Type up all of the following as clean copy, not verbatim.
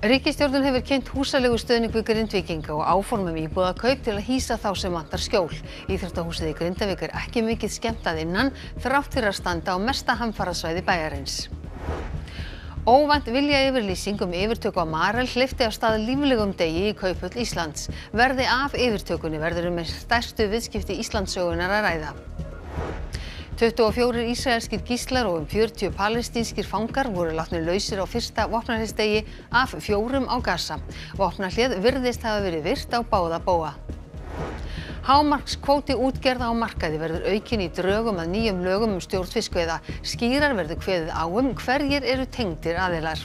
Ríkisstjórnin hefur kynnt húsaleigustuðning við Grindvíkinga og áform íbúðakaup til að hýsa þá sem vantar skjól. Íþróttahúsið í Grindavík ekki mikið skemmt að innan þrátt fyrir að standa á mesta hamfarasvæði bæjarins. Óvænt viljayfirlýsing yfirtöku á Marel hleypti af stað líflegum degi í Kauphöll Íslands. Verði af yfirtökunni verður með stærstu viðskipti Íslandssögunnar að ræða. 24 ísraelskir gíslar og 40 palestínskir fangar voru látnir lausir á fyrsta vopnahléðsdegi af 4 á Gaza. Vopnahléð virðist hafa verið virt á báða bóga. Hámarkskvóti útgerða á markaði verður aukinn í drögum að nýjum lögum stjórn fiskveiða. Skýrar verður kveðið á hverjir eru tengdir aðilar.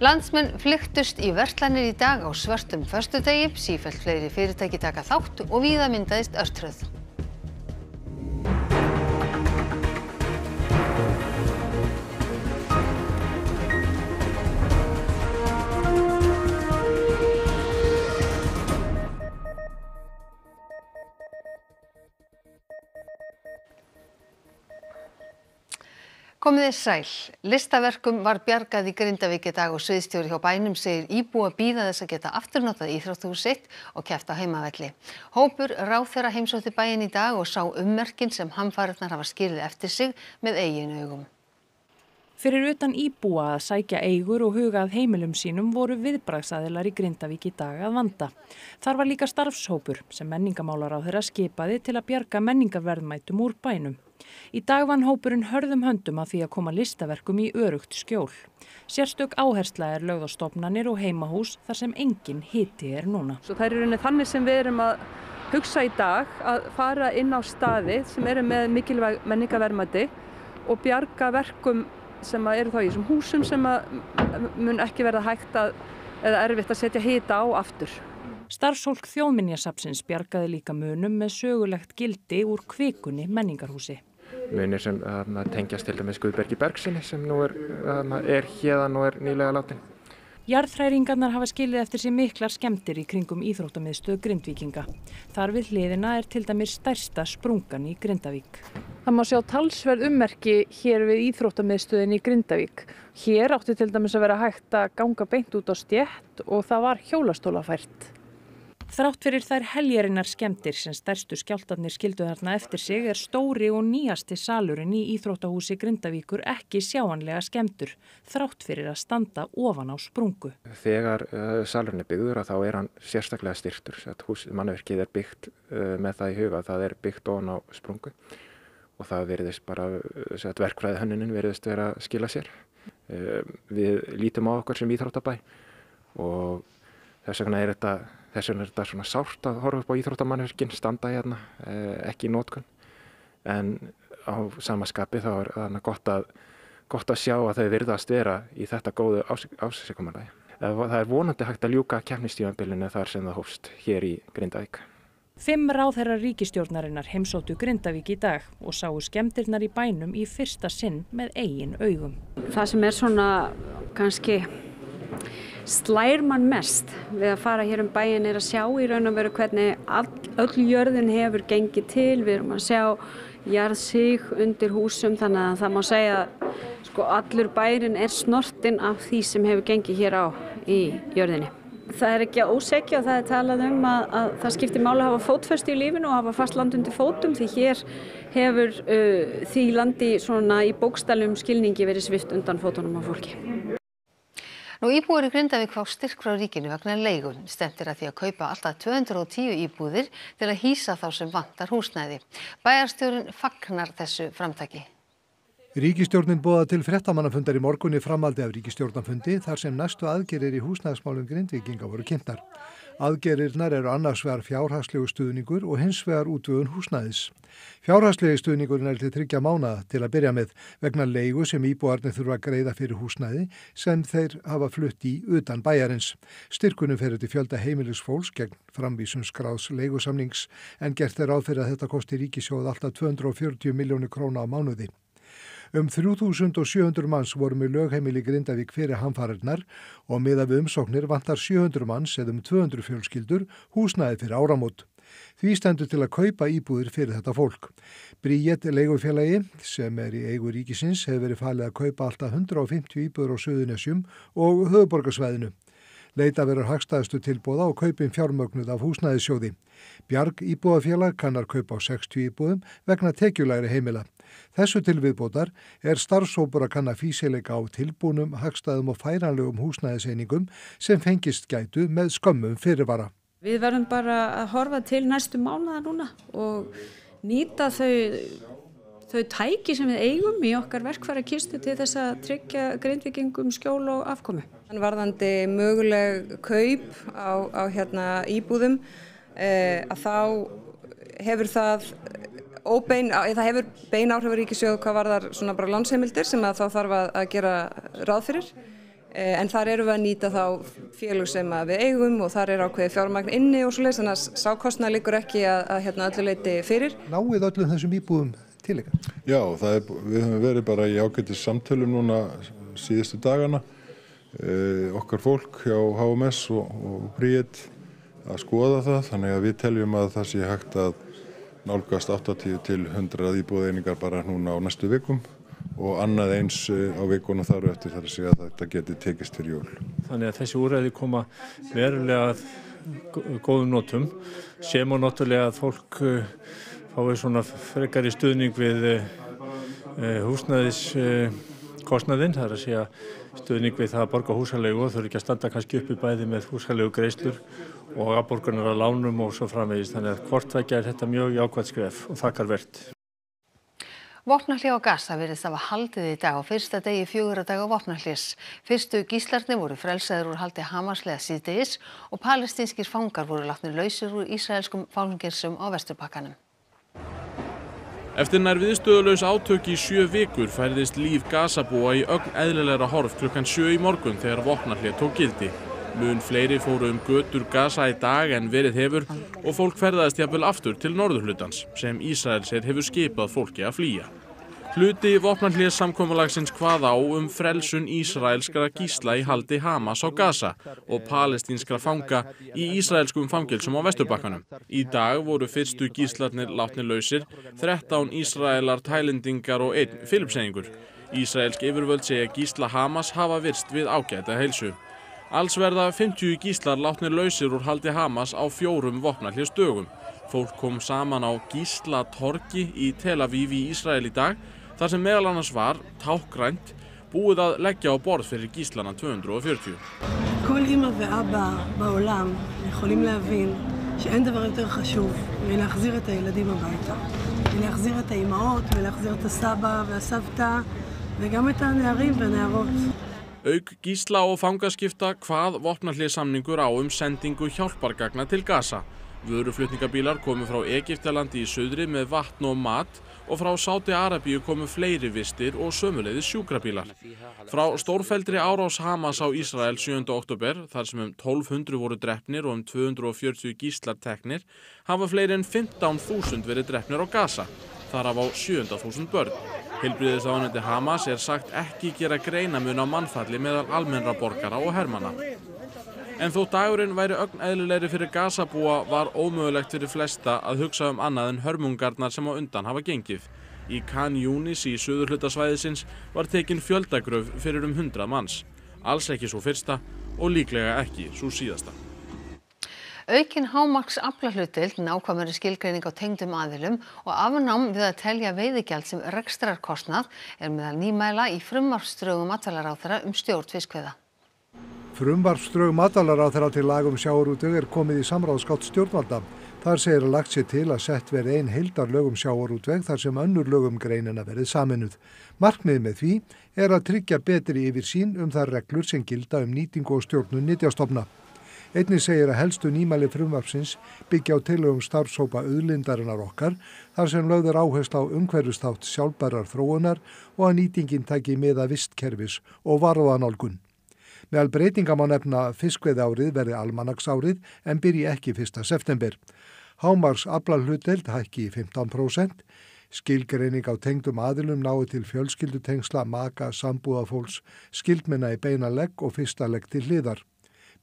Landsmenn flykktust í verslanir í dag á svörtum föstudegi. Sífellt fleiri fyrirtæki taka þátt og víða myndaðist örtröð. Komið þið sæl. Listaverkum var bjargað í Grindavík í dag og sviðsstjóri hjá bænum segir íbúa bíða þess að geta afturnotað íþróttahús sitt og keppt á heimavelli. Hópur ráðherra heimsótti bæinn í dag og sá ummerkin sem hamfarirnar hafa skilið eftir sig með eigin augum. Fyrir utan íbúa að sækja eigur og huga að heimilum sínum voru viðbragðsaðilar í Grindavík í dag að vanda. Þar var líka starfshópur sem menningamálaráðherra skipaði til að bjarga menningarverðmætum úr bænum. Í dag vann hópurinn hörðum höndum að því að koma listaverkum í öruggt skjól. Sérstök áhersla lögð á stofnanir og heimahús þar sem engin hiti núna. Svo það er þannig sem við erum að hugsa í dag að fara inn á staði sem eru með mikilvæg menningarverðmæti og bjarga verkum sem eru þá í þessum húsum sem mun ekki verða hægt eða erfitt að setja hita á aftur. Starfsfólk Þjóðminjasafnsins bjargaði líka munum með sögulegt gildi úr Kvikunni menningarhúsi. Munir sem tengjast til dæmis Guðbergi Bergssyni sem nú er héðan og er nýlega látinn. Jarðhræringarnar hafa skilið eftir sig miklar skemmdir í kringum íþróttamiðstöð Grindvíkinga. Þar við hliðina er til dæmis stærsta sprungan í Grindavík. Það má sjá talsverð ummerki hér við íþróttamiðstöðin í Grindavík. Hér átti til dæmis að vera hægt að ganga beint út á stétt og það var hjólastólafært. Þrátt fyrir þær heljarinnar skemmdir sem stærstu skjálftarnir skildu þarna eftir sig stóri og nýjasti salurinn í íþróttahúsi Grindavíkur ekki sjáanlega skemmdur, þrátt fyrir að standa ofan á sprungu. Þegar salurinn byggður þá hann sérstaklega styrktur. Mannvirkið byggt með það í huga, það byggt ofan á sprungu og það virðist bara, verkfræðihönnunin virðist vera að skila sér. Við lítum á okkur sem íþróttabæ og þess vegna er þetta svona sárt að horfa upp á íþróttamannvirkin standa hérna, ekki í notkun. En á sama skapi þá er gott að sjá að þau virðast vera í þetta góðu ásigkomulagi. Það er vonandi hægt að ljúka keppnistímabilinu þar sem það hófst hér í Grindavík. 5 ráðherrar ríkisstjórnarinnar heimsóttu Grindavík í dag og sáu skemmdirnar í bænum í fyrsta sinn með eigin augum. Það sem er svona kannski slær mann mest við að fara hér bæinn er að sjá í raun og veru hvernig öll jörðin hefur gengið til. Við erum að sjá jarðsig undir húsum þannig að það má segja að allur bærinn er snortinn af því sem hefur gengið hér á í jörðinni. Það er ekki að ósekja og það er talað að það skiptir máli að hafa fótfestu í lífinu og hafa fast land undir fótum því hér hefur því landi svona í bókstaflegum skilningi verið svipt undan fótunum á fólki. Íbúar í Grindavík fá styrk frá ríkinu vegna leigu. Stefnt er að því að kaupa alltaf 210 íbúðir til að hýsa þá sem vantar húsnæði. Bæjarstjórinn fagnar þessu framtaki. Ríkisstjórnin boðaði til fréttamannafundar í morgun í framhaldi af ríkisstjórnarfundi þar sem næstu aðgerðir í húsnæðismálum Grindvíkinga voru kynntar. Aðgerðirnar eru annars vegar fjárhagslegu stuðningur og hins vegar útvögun húsnæðis. Fjárhagslegi stuðningurinn til 3 mánaða til að byrja með vegna leigu sem íbúarnir þurfa að greiða fyrir húsnæði sem þeir hafa flutt í utan bæjarins. Styrkunum fer til fjölda heimilisfólks gegn framvísun skráðs leigusamnings en gert ráð fyrir að þetta kosti ríkissjóð alltaf 240 milljónir króna á mánuði. 3700 manns voru með lögheimili í Grindavík fyrir hamfarirnar og miðað við umsóknir vantar 700 manns eða 200 fjölskyldur húsnæði fyrir áramót. Því stendur til að kaupa íbúðir fyrir þetta fólk. Bríett leigufélagi, sem í eigu ríkisins, hefur verið falið að kaupa alltaf 150 íbúðir á Suðurnesjum og höfuðborgarsvæðinu. Leita verður hagstæðustu tilboða og kaupin fjármögnuð af húsnæðissjóði. Bjarg íbúðafélag kannar kaupa á 60 íbúðum vegna tekjulægri heimila. Þessu til viðbótar starfshópur að kanna fýsileika á tilbúnum, hagstæðum og færanlegum húsnæðiseiningum sem fengist gætu með skömmum fyrirvara. Við verðum bara að horfa til næstu mánaða núna og nýta þau tæki sem við eigum í okkar verkfærakistu til þess að tryggja Grindvíkingum skjól og afkomu. Varðandi möguleg kaup á íbúðum að þá hefur það hefur bein áhrif á ríkissjóð hvað varðar svona bara lánsheimildir sem að þá þarf að gera ráð fyrir. En þar erum við að nýta þá félög sem við eigum og þar ákveðið fjármagn inni og svoleiðis, þannig að sá kostnaður liggur ekki að öllu leyti fyrir. Náið öllum þessum íbúðum til ykkar? Já, við höfum verið bara í ágætis samtölum núna síðustu dagana. Okkar fólk hjá HMS og Bríett að skoða það, þannig að við teljum að það sé hægt að nálgast 80 til 100 íbúðeiningar bara núna á næstu vikum og annað eins á vikunum þar eftir þar að segja að þetta geti tekist fyrir jól. Þannig að þessi úrræði koma verulega góðum notum sem og náttúrulega að fólk fái svona frekari stuðning við húsnæðiskostnaðinn, það að segja stuðning við það að borga húsaleigu og þurfi ekki að standa kannski uppi bæði með húsalegu greiðslur og afborganir af lánum og svo framvegis. Þannig að hvort tveggja þetta mjög jákvætt skref og þakkarvert. Vopnahlé á Gaza virðist hafa haldið í dag á fyrsta degi 4 daga vopnahlés. Fyrstu gíslarnir voru frelsaðir úr haldi Hamaslega síðdegis og palestínskir fangar voru látnir lausir úr ísraelskum fangelsum á Vesturbakkanum. Eftir nær viðstöðulaus átök í 7 vikur færðist líf Gazabúa í ögn eðlilegra horf klukkan 7 í morgun þegar vopnahlé tók gildi. Mun fleiri fóru götur Gaza í dag en verið hefur og fólk ferðaðist jafnvel aftur til norðurhlutans sem Ísraelsher hefur skipað fólki að flýja. Hluti vopnahlés samkomulagsins kvað á frelsun ísraelskra gísla í haldi Hamas á Gaza og palestínskra fanga í ísraelskum fangelsum á Vesturbakkanum. Í dag voru fyrstu gíslarnir látnir lausir, 13 Ísraelar, Tælendingar og 1 Filippseyingur. Ísraelsk yfirvöld segja gísla Hamas hafa virst við ágæta heilsu. Alls verða 50 gíslar látnir lausir úr haldi Hamas á 4 vopnahlésdögum. Fólk kom saman á Gíslatorgi í Tel Aviv í Ísrael í dag, þar sem meðal annars var tákgrænt búið að leggja á borð fyrir gíslana 240. כל אמא ואבא בעולם יכולים להבין שאין דבר יותר חשוב מלהחזיר את הילדים הביתה. מלהחזיר את האימהות, מלהחזיר את הסבא והסבתא וגם את הנערים והנערות. Auk gísla og fangaskipta kvað vopnahléssamningur á sendingu hjálpargagna til Gaza. Vöruflutningabílar komu frá Egyptalandi í suðri með vatn og mat og frá Sádi-Arabíu komu fleiri vistir og sömuleiðis sjúkrabílar. Frá stórfelldri árás Hamas á Ísrael 7. október, þar sem 1200 voru drepnir og 240 gíslar teknir, hafa fleiri en 15.000 verið drepnir á Gaza, þar af á 700.000 börn. Heilbrigðisráðuneyti Hamas sagt ekki gera greinamun á mannfalli meðal almennra borgara og hermanna. En þó dagurinn væri ögn eðlilegri fyrir Gazabúa var ómögulegt fyrir flesta að hugsa annað en hörmungarnar sem á undan hafa gengið. Í Khan Yunis í suðurhluta svæðisins var tekin fjöldagröf fyrir 100 manns. Alls ekki svo fyrsta og líklega ekki svo síðasta. Aukin hámarks aflahlutdeild, nákvæmari skilgreining á tengdum aðilum og afnám við að telja veiðigjald sem rekstrarkostnað meðal nýmæla í frumvarpsdrögum matvælaráðherra stjórn fiskveiða. Frumvarpsdrög matvælaráðherra til laga sjávarútveg komið í samráðsgátt stjórnvalda. Þar segir að lagt sé til að sett verði ein heildarlög sjávarútveg þar sem önnur lög greinina verið sameinuð. Markmiðið með því að tryggja betri yfirsýn þær reglur sem gilda nýtingu og stjórnun nytjastofna. Einnig segir að helstu nýmæli frumvarpsins byggja á tillögum starfshópa auðlindarinnar okkar, þar sem lögð áhersla á umhverfisþátt sjálfbærrar þróunar og að nýtingin taki mið af vistkerfis og varúðarnálgun. Meðal breytinga má nefna fiskveiðiárið verði almanaksárið en byrji ekki 1. september. Hámarks aflahlutdeild hækki í 15%, skilgreining á tengdum aðilum nái til fjölskyldutengsla, maka, sambúðarfólks, skildmenna í beina legg og fyrsta legg til hliðar.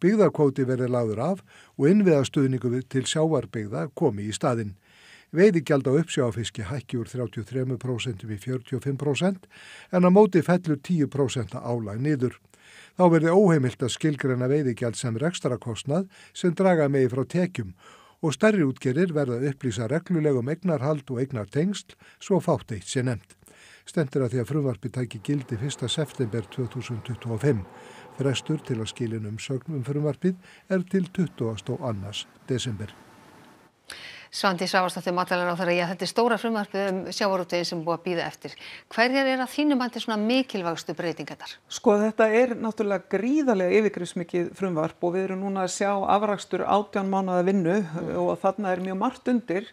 byggðakvóti verði lagður af og innviðastuðningu til sjávarbyggða komi í staðinn. Veiðigjald á uppsjávarfiski hækki úr 33% í 45% en á móti fellur 10% álag niður. Þá verði óheimilt að skilgreina veiðigjald sem rekstrakostnað sem draga megi frá tekjum og stærri útgerðir verða að upplýsa reglulegum eignarhald og eignartengsl svo fátt eitt sé nefnt. Stefnt að því að frumvarpið tæki gildi 1. september 2025. Frestur til að skila umsögn frumvarpið til 22. desember. Svandís Svavarsdóttir matvælaráðherra, þetta stóra frumvarpið sjávarútveginn sem búið að bíða eftir. Hverjar að þínum mati svona mikilvægustu breytingarnar? Sko þetta náttúrulega gríðarlega yfirgripsmikið frumvarp og við erum núna að sjá afrakstur 18 mánaða vinnu og þarna mjög margt undir.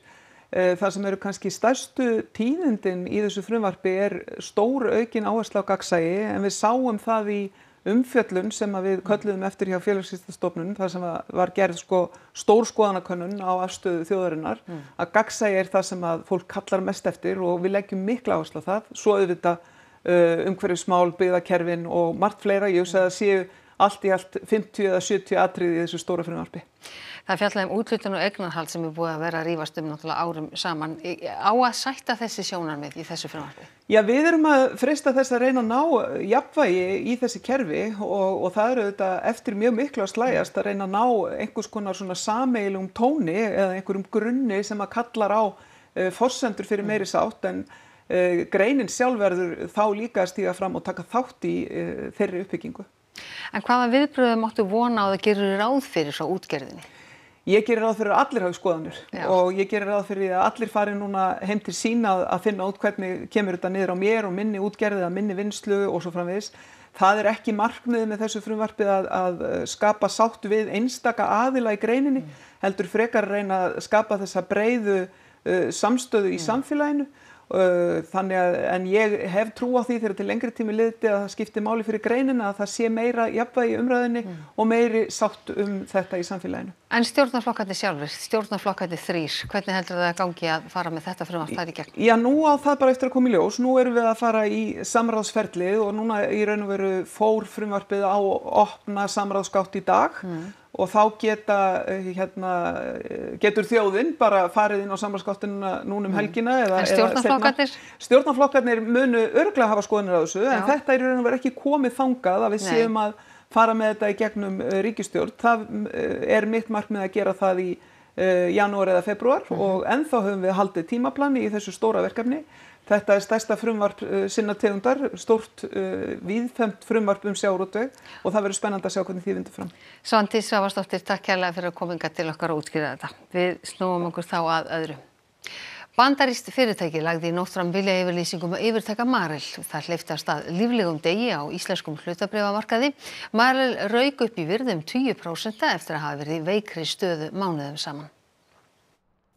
Það sem eru kannski stærstu tíðindin í þessu frumvarpi stór aukin áhersla á gagnsæi en við sáum það í umfjöllun sem við kölluðum eftir hjá Félagsvísindastofnun þar sem var gerð stór skoðanakönnun á afstöðu þjóðarinnar að gagnsæi það sem að fólk kallar mest eftir og við leggjum mikla áherslu á það, svo auðvitað umhverfismál, byggðakerfin og margt fleira. Ég hugsa að það séu allt í allt 50 eða 70 atriði í þessu stóra frumvarpi. Það fjallaði úthlutun og eignarhald sem búið að vera að rífast náttúrulega árum saman. Á að sætta þessi sjónarmið í þessu frumvarpi? Já, við erum að freista þess að reyna að ná jafnvægi í þessi kerfi og það auðvitað eftir mjög miklu að slægjast að reyna að ná einhvers konar svona sameiginlegum tóni eða einhverjum grunni sem að kallar á forsendur fyrir meiri sátt en greinin sjálf verður þá líka að stíga fram og taka þátt í þeirri uppbyggingu. En hvaða viðbrögðum máttu vona á að gera ráð fyrir frá útgerðinni? Ég gerir ráð fyrir að allir hafi skoðanir og ég gerir ráð fyrir að allir fari núna heim til sín að finna út hvernig kemur þetta niður á mér og minni útgerði eða minni vinnslu og svo framvegis. Það ekki markmiðið með þessu frumvarpið að skapa sátt við einstaka aðila í greininni, heldur frekar að reyna að skapa þessa breiðu samstöðu í samfélaginu. Þannig að en ég hef trú á því þegar til lengri tími liðti að það skipti máli fyrir greinina að það sé meira jafnvægi í umræðunni og meiri sátt þetta í samfélaginu. En stjórnarflokkarnir sjálfir, stjórnarflokkarnir 3, hvernig heldur það að gangi að fara með þetta frumvarp þar í gegn? Já, nú á það bara eftir að koma í ljós. Nú erum við að fara í samráðsferlið og núna í raun og veru fór frumvarpið á opna samráðsgátt í dag. Og þá getur þjóðin bara farið inn á samráðsgáttina núna helgina En stjórnarflokkarnir? Stjórnarflokkarnir munu örugglega hafa skoðanir á þessu en þetta í raun og veru ekki komið þangað að við séum að fara með þetta í gegnum ríkisstjórn. Það mitt markmið að gera það í janúar eða febrúar og ennþá höfum við haldið tímaplani í þessu stóra verkefni. Þetta stærsta frumvarp sinna tegundar, stórt víðfemt frumvarp sjávarútveg og það verður spennandi að sjá hvernig því vindur fram. Svandís Svavarsdóttir, takk kærlega fyrir að koma hingað til okkar og útskýra þetta. Við snúum okkur þá að öðru. Bandarískt fyrirtæki lagði í nótt fram viljayfirlýsingu að yfirtaka Marel. Það hleypti af stað líflegum degi á íslenskum hlutabréfamarkaði. Marel rauk upp í virði 20% eftir að hafa verið í veikri stöðu mánuðum saman.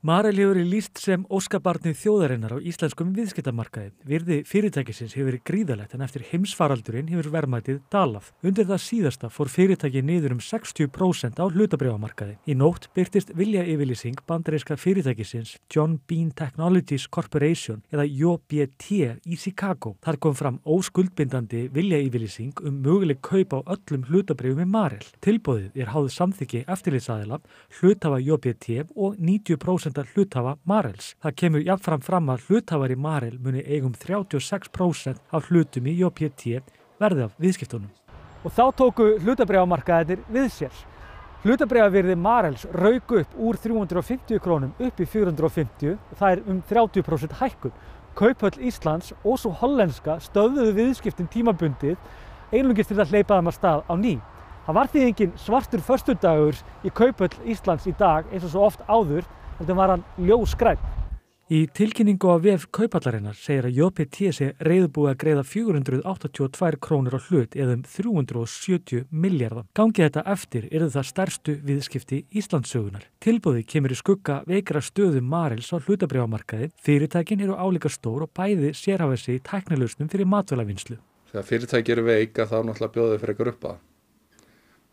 Marel hefur lýst sem óskabarni þjóðarinnar á íslenskum viðskiptamarkaði. Virði fyrirtækisins hefur verið gríðarlegt en eftir heimsfaraldurinn hefur verðmætið dalað. Undir það síðasta fór fyrirtæki niður 60% á hlutabréfamarkaði. Í nótt birtist viljayfirlýsing bandaríska fyrirtækisins John Bean Technologies Corporation eða JBT í Chicago. Þar kom fram óskuldbindandi viljayfirlýsing möguleg kaup á öllum hlutabréfum í Marel. Tilboðið háð samþykki eftirlitsaðila, hluthafa JBT og 90% hluthafa Marels. Það kemur jafnfram fram að hluthafar í Marel muni eigum 36% af hlutum í JBT verði af viðskiptunum. Og þá tóku hlutabréfamarkaðirnir við sér. Hlutabréfavirði Marels rauk upp úr 350 krónum upp í 450, það 30% hækkun. Kauphöll Íslands og svo hollenska stöðvuðu viðskiptin tímabundið, einungis til að hleypa þeim af stað á ný. Það var því engin svartur föstudagur í Kauphöll Íslands í dag eins og svo oft áður, heldur var hann ljósgrænn. Í tilkynningu á vef Kauphallarinnar segir að JBT sé reiðubúið að greiða 482 krónur á hlut eða 370 milljarða. Gangi þetta eftir það stærstu viðskipti Íslandssögunar. Tilboðið kemur í skugga veikra stöðu Marels á hlutabréfamarkaði. Fyrirtækin eru álíka stór og bæði sérhæfa sig í tæknilausnum fyrir matvælavinnslu. Þegar fyrirtæki eru veika þá náttúrulega bjóða þau frekar upp að.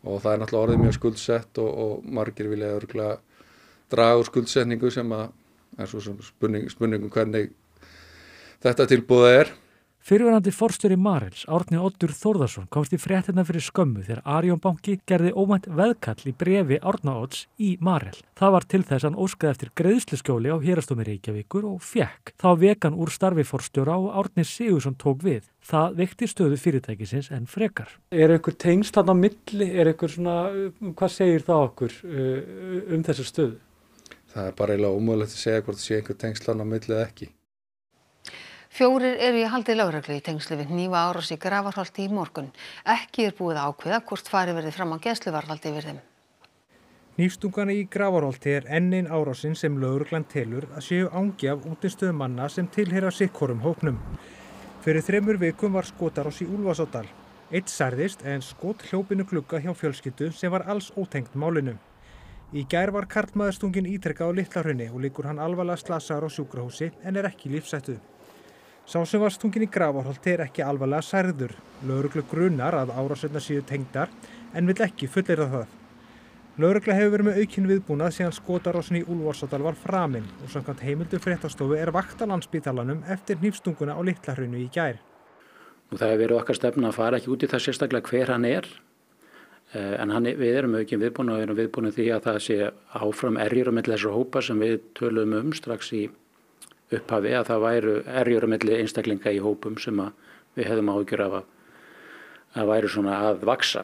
Og það náttúrulega orðið mjög skuldsett og margir vilja örugglega draga úr skuldsetningu sem svo sem spurningum hvernig þetta tilboð Fyrrverandi forstjóri Marels, Árni Oddur Þórðarsson, komst í fréttina fyrir skömmu þegar Arion banki gerði óvænt veðkall í bréfi Árna Odds í Marel. Það var til þess að hann óskaði eftir greiðsluskjóli á Héraðsdómi Reykjavíkur og fékk. Þá vék hann úr starfi forstjóra og Árni Sigurðsson tók við. Það veikti stöðu fyrirtækisins en frekar. Einhver tengsl þarna á milli? Einhver svona, hvað segir það okkur þessa stöðu? Það bara eiginlega ómögulegt að segja hvort það sé einhver tengsl þarna á milli eða ekki. 4 eru í haldi lögreglu í tengslu við hnífaárás í Grafarholti í morgun. Ekki búið að ákveða hvort farið verði fram á gæsluvarðhaldi yfir þeim. Hnífstungana í Grafarholti enn ein árásin sem lögreglan telur að séu angi af útinstöðum manna sem tilheyra sikkorum hópnum. Fyrir 3 vikum var skotárás í Úlfarsárdal. Einn særðist en skot hljópinu glugga hjá fjölskyldu sem var alls ótengt málinu. Í gær var karlmaður stunginn ítrekað á Litlahrauni og liggur hann alvarlega slasaður á sjúkrahúsi en er ekki í lífshættu. Sá sem var stunginn í Grafarholti ekki alvarlega særður. Lögreglu grunar að árásirnar séu tengdar en vill ekki fullyrða það. Lögregla hefur verið með aukinn viðbúnað síðan skotarásin í Úlfarsárdal var framin og samkvæmt heimildum fréttastofu vakt á Landspítalanum eftir hnífstunguna á Litlahrauni í gær. Það hefur verið okkar stefna að fara ekki út í það sérstaklega hver hann er. En við erum aukinn viðbúnað og erum viðbúnað því að það sé áfram erjur á milli þessara hópa sem við töluðum strax í upphafi að það væru erjur á milli einstaklinga í hópum sem við hefðum áhyggjur af að væru svona að vaxa.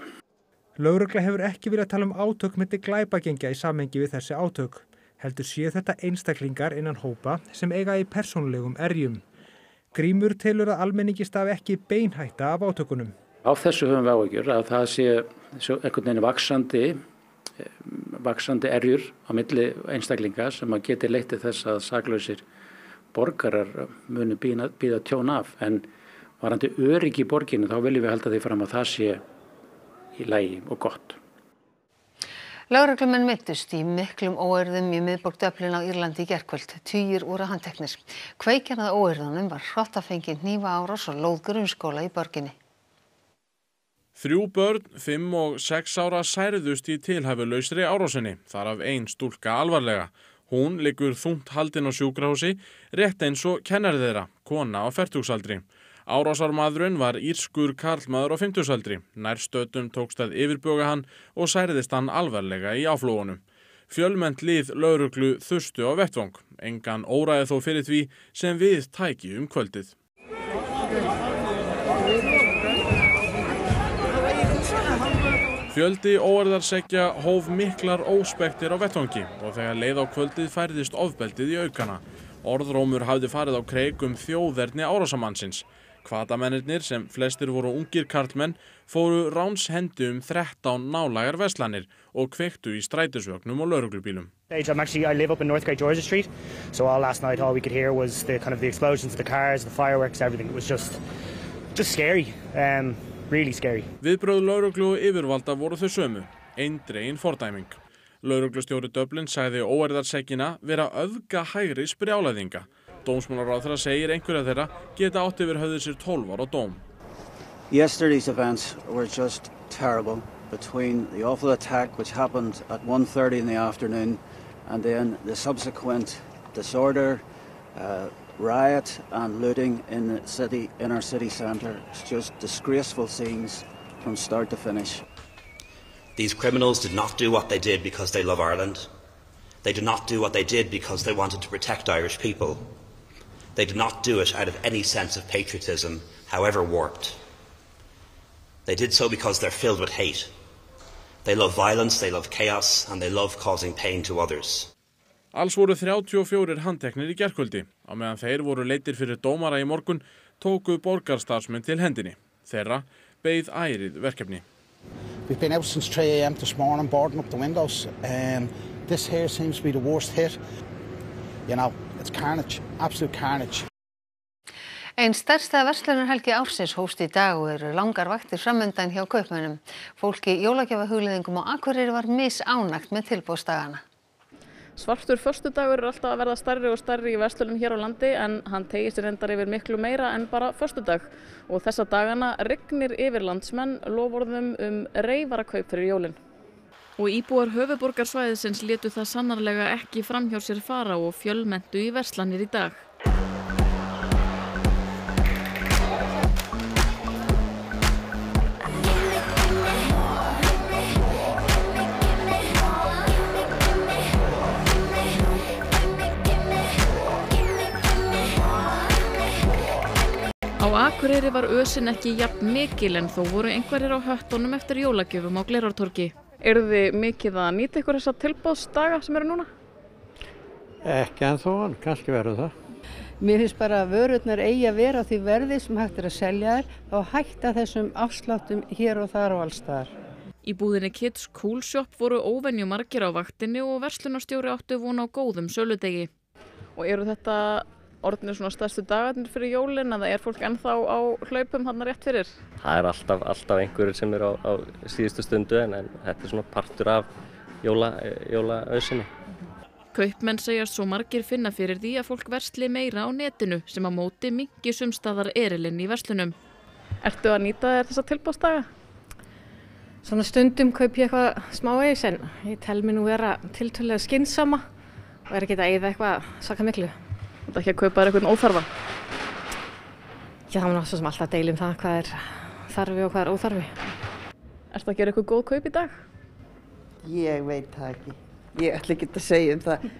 Lögregla hefur ekki viljað tala átök milli glæpagengja í samhengi við þessi átök. Heldur séu þetta einstaklingar innan hópa sem eiga í persónulegum erjum. Grímur telur að almenningi stafi ekki beinhætta af átökunum. Á þessu höfum við áhyggjur að það sé einhvern veginn vaxandi erjur á milli einstaklinga sem að geti leitt til þess að saklausir borgarar muni bíða tjón af, en varandi öryggi í borginu þá viljum við halda því fram að það sé í lagi og gott. Lögreglumenn meiddust í miklum óeirðum í miðborg Dublin á Írlandi í gærkvöld. Tugir voru handteknir. Kveikjan að óeirðunum var hrottafengin hnífaárás og lóð grunnskóla í borginni. 3 börn, 5 og 6 ára særðust í tilhæfulausri árásinni, þar af 1 stúlka alvarlega. Hún liggur þungt haldin á sjúkrahúsi, rétt eins og kennari þeirra, kona á fertugsaldri. Árásarmaðurinn var írskur karlmaður á 50-saldri. Nærstöddum tókst að yfirbuga hann og særðist hann alvarlega í áflóðunum. Fjölmennt lið lögreglu þustu á vettvang. Engan óræði þó fyrir því sem við tæki kvöldið. Fjöldi óeirðarseggja hóf miklar óspektir á vettvangi og þegar leið á kvöldið færðist ofbeldið í aukana. Orðrómur hafði farið á kreik þjóðerni árásamannsins. Hvatamennirnir, sem flestir voru ungir karlmenn, fóru ránshendi 13 nálægar verslanir og kveiktu í strætisvögnum og lögreglubílum. I live up in North Great Georgia Street, so last night all we could hear was the explosions, the cars, the fireworks, everything. It was just scary. Really scary. Viðbrögð lögreglu og yfirvalda voru þau sömu, eindregin fordæming. Lögreglustjóri Dublin sagði óeirðarseggina vera öfga hægri brjálæðinga. Dómsmálaráðherra segir einhverja þeirra geta átt yfir höfði sér 12 ára dóm. Yesterday's events were just terrible, between the awful attack which happened at 1:30 in the afternoon and then the subsequent disorder, riot and looting in the city, in our city centre. It's just disgraceful scenes from start to finish. These criminals did not do what they did because they love Ireland. They did not do what they did because they wanted to protect Irish people. They did not do it out of any sense of patriotism, however warped. They did so because they're filled with hate. They love violence, they love chaos, and they love causing pain to others. Alls voru 34 handteknir í gærkvöldi. Á meðan þeir voru leiddir fyrir dómara í morgun, tóku borgarstarfsmenn til hendinni. Þeirra beið ærið verkefni. We've been out since 3 a.m. this morning, boarding up the windows. This here seems to be the worst hit. You know, it's carnage, absolute carnage. Ein stærsta verslunarhelgi ársins hófst í dag og eru langar vaktir framundan hjá kaupmönnum. Fólki jólagjafahugleiðingum á Akureyri var misánægt með tilboðsdagana. Svartur föstudagur er alltaf að verða stærri og stærri í verslunum hér á landi en hann teygir sig reyndar yfir miklu meira en bara föstudag. Og þessa dagana rignir yfir landsmenn loforðum reyfarakaup fyrir jólin. Og íbúar höfuðborgarsvæðisins létu það sannarlega ekki framhjá sér fara og fjölmenntu í verslanir í dag. Akureyri var ösin ekki jafn mikil en þó voru einhverjir á höttunum eftir jólagjöfum á Glerártorgi. Eruð þið mikið að nýta ykkur þessa tilboðsdaga sem eru núna? Ekki ennþá, en kannski verður það. Mér finnst bara að vörurnar eigi að vera á því verði sem hægt að selja þær og hætta þessum afsláttum hér og þar og alls staðar. Í búðinni Kids Cool Shop voru óvenju margir á vaktinni og verslunarstjóri áttu von á góðum söludegi. Og eru þetta orðnir svona stærstu dagarnir fyrir jólin eða fólk ennþá á hlaupum þarna rétt fyrir? Það alltaf einhverjir sem eru á síðustu stundu en þetta svona partur af jólaausinni. Kaupmenn segjast svo margir finna fyrir því að fólk versli meira á netinu sem á móti minnki sumstaðar erilinn í verslunum. Ertu að nýta þér þessa tilboðsdaga? Svona stundum kaup ég eitthvað smávegis en ég tel mig nú vera tiltölulega skynsama og ekki að eyða eitthvað svaka miklu. Þetta ekki að kaupa þér eitthvað óþarfa? Já, það var náttúrulega sem alltaf að deila hvað er þarfi og hvað er óþarfi. Ertu að gera eitthvað góð kaup í dag? Ég veit það ekki. Ég ætla ekki að segja það.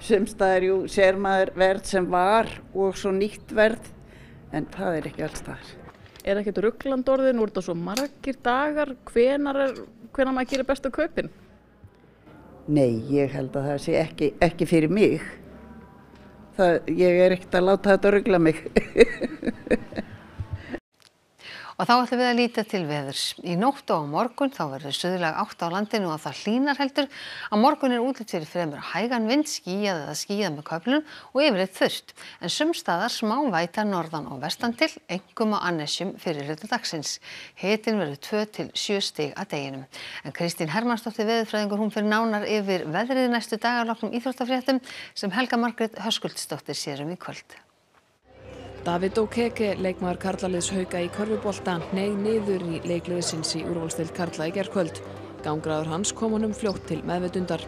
Sumstaðar sér maður verð sem var og svo nýtt verð en það er ekki alls staðar. Er ekkert ruglandi orðið, nú er þetta svo margir dagar, hvenær maður gerir bestu kaupin? Nei, ég held að það sé ekki fyrir mig. Ég er ekkert að láta þetta rugla mig. Og þá ætlum við að líta til veðurs. Í nótt og á morgun þá verður suðlæg átt á landinu og það hlýnar heldur. Á morgun er útlit fyrir fremur hægan vind, skýjað eða skýjað með köflum og yfirleitt þurrt. En sums staðar smá væta norðan og vestan til, einkum á annesjum fyrir hluta dagsins. Hitinn verður 2 til 7 stig að deginum. En Kristín Hermannsdóttir veðurfræðingur, hún fer nánar yfir veðrið næstu daga að loknum íþróttafréttum sem Helga Margrét Höskuldsdóttir sér í kvöld. David Okeke, leikmaður karlaliðs Hauka í körfubolta, hneig niður í leikliðsins í úrvalsdeild karla í gærkvöld. Gangráður hans kom honum fljótt til meðvitundar.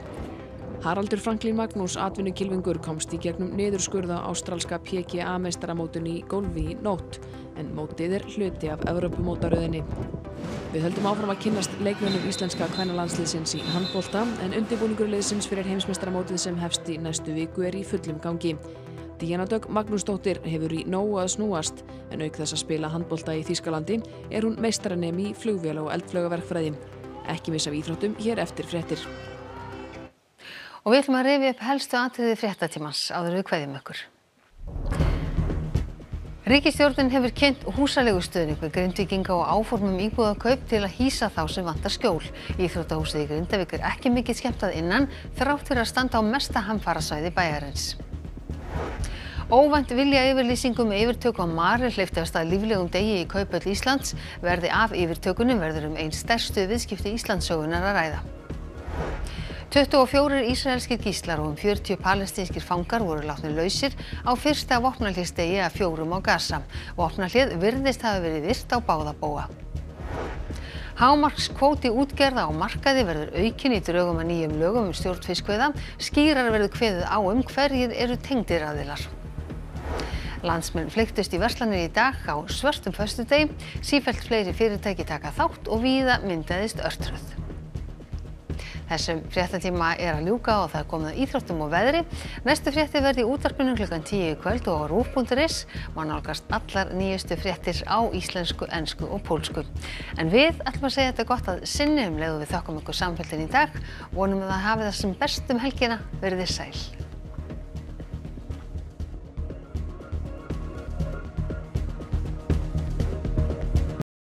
Haraldur Franklín Magnús, atvinnukylfingur, komst í gegnum niðurskurða ástralska PGA meistaramótinu í golfi í nótt, en mótið er hluti af Evrópumótaröðinni. Við höldum áfram að kynnast leikmönnum íslenska kvennalandsliðsins í handbolta, en undirbúningur liðsins fyrir heimsmeistaramótið sem hefst í næstu viku er í fullum gangi. Díana Dögg Magnúsdóttir hefur í nógu að snúast, en auk þess að spila handbolta í Þýskalandi er hún meistaranemi í flugvéla- og eldflaugaverkfræði. Ekki missa af íþróttum hér eftir fréttir. Og við ætlum að rifja upp helstu atriði fréttatímans áður við kveðjum ykkur. Ríkisstjórnin hefur kynnt húsaleigustuðning við Grindvíkinga og áformum íbúðakaup til að hýsa þá sem vantar skjól. Íþróttahúsið í Grindavík er ekki mikið skemmtað innan þrátt fyrir að standa á mesta hamfarasvæði bæjarins. Óvænt viljayfirlýsingum með yfirtöku á Marel hleypti af stað líflegum degi í Kauphöll Íslands. Verði af yfirtökunum verður ein stærstu viðskipti Íslandssögunnar að ræða. 24 ísraelskir gíslar og 40 palestínskir fangar voru látnir lausir á fyrsta vopnahlésdegi af 4 á Gaza. Vopnahléð virðist hafa verið virt á báða bóga. Hámarkskvóti útgerða á markaði verður aukinn í drögum að nýjum lögum stjórn fiskveiða. Skýrar verður kveðið á hverjir eru tengdir aðilar. Landsmenn flykktust í verslanir í dag á svörtum föstudegi. Sífellt fleiri fyrirtæki taka þátt og víða myndaðist örtröð. Þessum fréttatíma er að ljúka og það er komið að íþróttum og veðri. Næstu fréttir verði í útvarpinu klukkan 10 í kvöld og á rúv.is. Má nálgast allar nýjustu fréttir á íslensku, ensku og pólsku. En við ætlum að segja þetta gott að sinni leið og við þökkum ykkur samfélgin í dag. Vonum að það hafi það sem best helgina. Verið þið sæl.